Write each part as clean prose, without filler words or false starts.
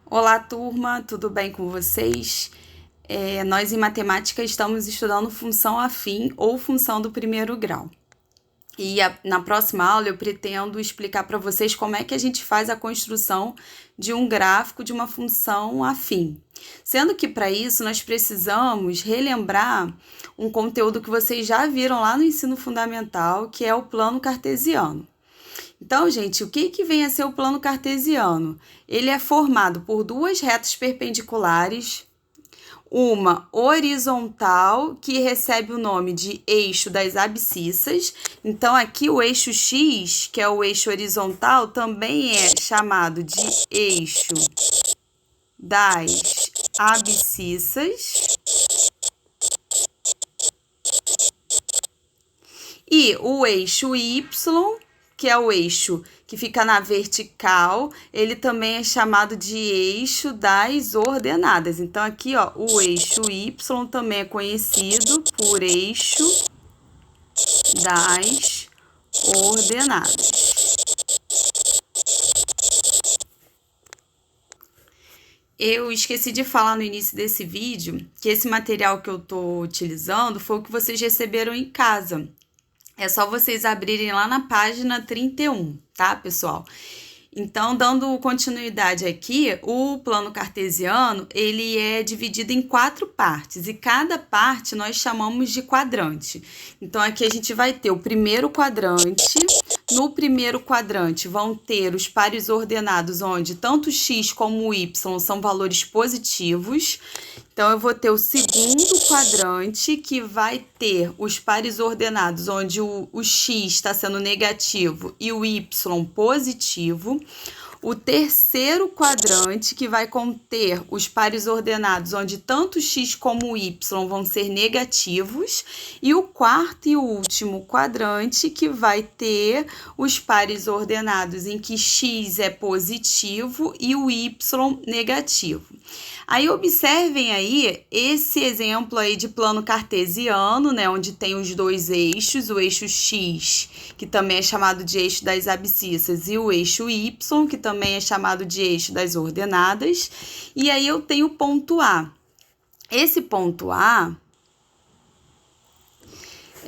Olá, turma, tudo bem com vocês? Nós em matemática estamos estudando função afim ou função do primeiro grau. Na próxima aula eu pretendo explicar para vocês como é que a gente faz a construção de um gráfico de uma função afim. Sendo que para isso nós precisamos relembrar um conteúdo que vocês já viram lá no ensino fundamental, que é o plano cartesiano. Então, gente, o que vem a ser o plano cartesiano? Ele é formado por duas retas perpendiculares, uma horizontal, que recebe o nome de eixo das abscissas. Então, aqui o eixo X, que é o eixo horizontal, também é chamado de eixo das abscissas. E o eixo Y, que é o eixo que fica na vertical, ele também é chamado de eixo das ordenadas. Então, aqui, ó, o eixo Y também é conhecido por eixo das ordenadas. Eu esqueci de falar no início desse vídeo que esse material que eu estou utilizando foi o que vocês receberam em casa. É só vocês abrirem lá na página 31, tá, pessoal? Então, dando continuidade aqui, o plano cartesiano, ele é dividido em 4 partes, e cada parte nós chamamos de quadrante. Então, aqui a gente vai ter o primeiro quadrante. No primeiro quadrante vão ter os pares ordenados, onde tanto x como y são valores positivos. Então, eu vou ter o segundo quadrante, que vai ter os pares ordenados, onde o x está sendo negativo e o y positivo. O terceiro quadrante, que vai conter os pares ordenados, onde tanto x como y vão ser negativos. E o quarto e último quadrante, que vai ter os pares ordenados em que x é positivo e o y negativo. Aí, observem aí esse exemplo aí de plano cartesiano, né, onde tem os dois eixos, o eixo X, que também é chamado de eixo das abscissas, e o eixo Y, que também é chamado de eixo das ordenadas. E aí eu tenho o ponto A. Esse ponto A,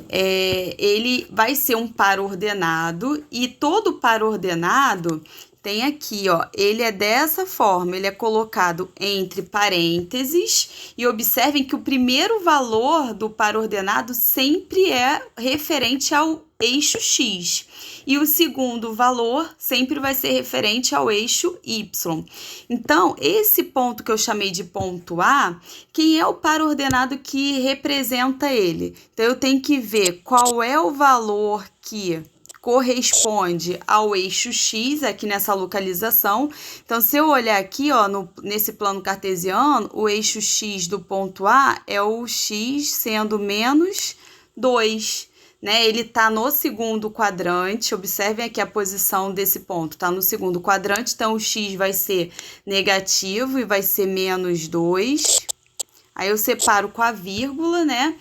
ele vai ser um par ordenado, e todo par ordenado tem aqui, ó, ele é dessa forma, ele é colocado entre parênteses, e observem que o primeiro valor do par ordenado sempre é referente ao eixo X, e o segundo valor sempre vai ser referente ao eixo Y. Então, esse ponto que eu chamei de ponto A, quem é o par ordenado que representa ele? Então, eu tenho que ver qual é o valor que corresponde ao eixo X aqui nessa localização. Então, se eu olhar aqui, ó, nesse plano cartesiano, o eixo X do ponto A é o X sendo menos 2, né? Ele está no segundo quadrante. Observem aqui a posição desse ponto, está no segundo quadrante, então o X vai ser negativo e vai ser menos 2. Aí eu separo com a vírgula, né?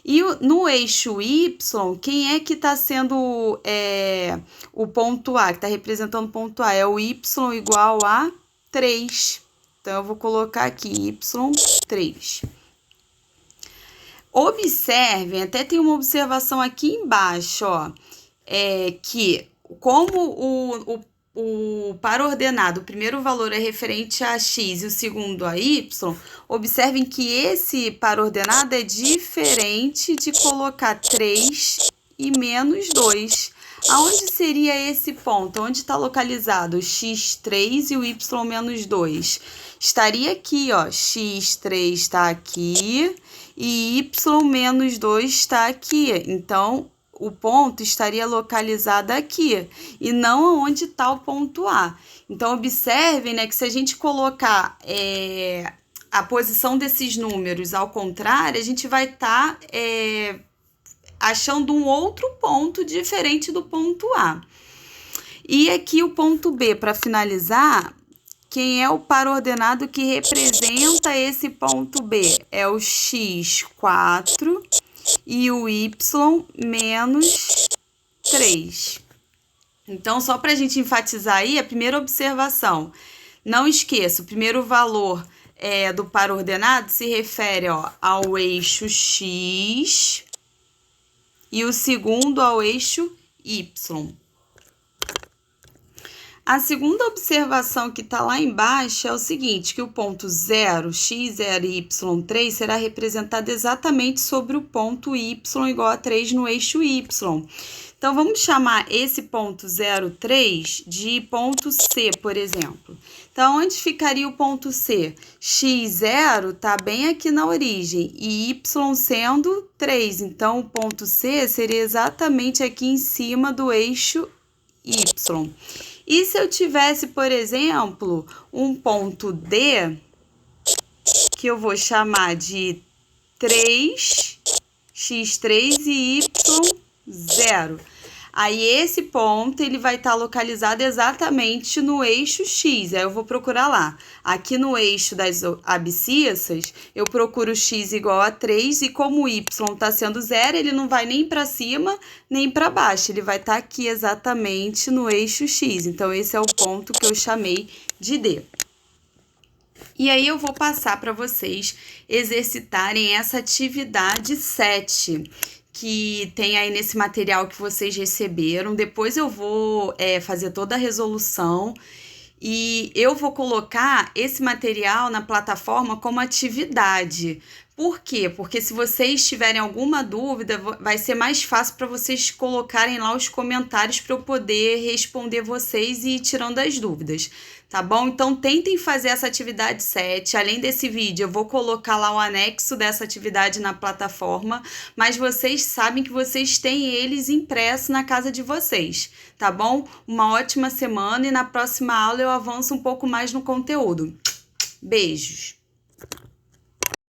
E no eixo Y, quem é que está sendo o ponto A, que está representando o ponto A? É o Y igual a 3. Então, eu vou colocar aqui Y3. Observem, até tem uma observação aqui embaixo, ó, que como o par ordenado, o primeiro valor é referente a x e o segundo a y, observem que esse par ordenado é diferente de colocar 3 e menos 2. Aonde seria esse ponto? Onde está localizado o x3 e o y menos 2? Estaria aqui, ó, x3 está aqui e y menos 2 está aqui. Então, o ponto estaria localizado aqui e não onde está o ponto A. Então, observem, né, que se a gente colocar a posição desses números ao contrário, a gente vai estar achando um outro ponto diferente do ponto A. E aqui o ponto B, para finalizar, quem é o par ordenado que representa esse ponto B? É o x4 e o y menos 3. Então, só para a gente enfatizar aí, a primeira observação, Não esqueça, o primeiro valor do par ordenado se refere ao eixo X e o segundo ao eixo Y. A segunda observação que está lá embaixo é o seguinte, que o ponto 0, x0 e y3 será representado exatamente sobre o ponto y igual a 3 no eixo y. Então, vamos chamar esse ponto 0,3 de ponto C, por exemplo. Então, onde ficaria o ponto C? x0 está bem aqui na origem e y sendo 3. Então, o ponto C seria exatamente aqui em cima do eixo y. E se eu tivesse, por exemplo, um ponto D, que eu vou chamar de 3, x3 e y0. Aí, esse ponto, ele vai estar localizado exatamente no eixo X. Aí, eu vou procurar lá. Aqui no eixo das abscissas, eu procuro x igual a 3 e como o y está sendo 0, ele não vai nem para cima, nem para baixo. Ele vai estar aqui exatamente no eixo X. Então, esse é o ponto que eu chamei de D. E aí, eu vou passar para vocês exercitarem essa atividade 7, que tem aí nesse material que vocês receberam. Depois eu vou fazer toda a resolução e eu vou colocar esse material na plataforma como atividade. Por quê? Porque se vocês tiverem alguma dúvida, vai ser mais fácil para vocês colocarem lá os comentários para eu poder responder vocês e ir tirando as dúvidas, tá bom? Então, tentem fazer essa atividade 7. Além desse vídeo, eu vou colocar lá o anexo dessa atividade na plataforma, mas vocês sabem que vocês têm eles impressos na casa de vocês, tá bom? Uma ótima semana e na próxima aula eu avanço um pouco mais no conteúdo. Beijos!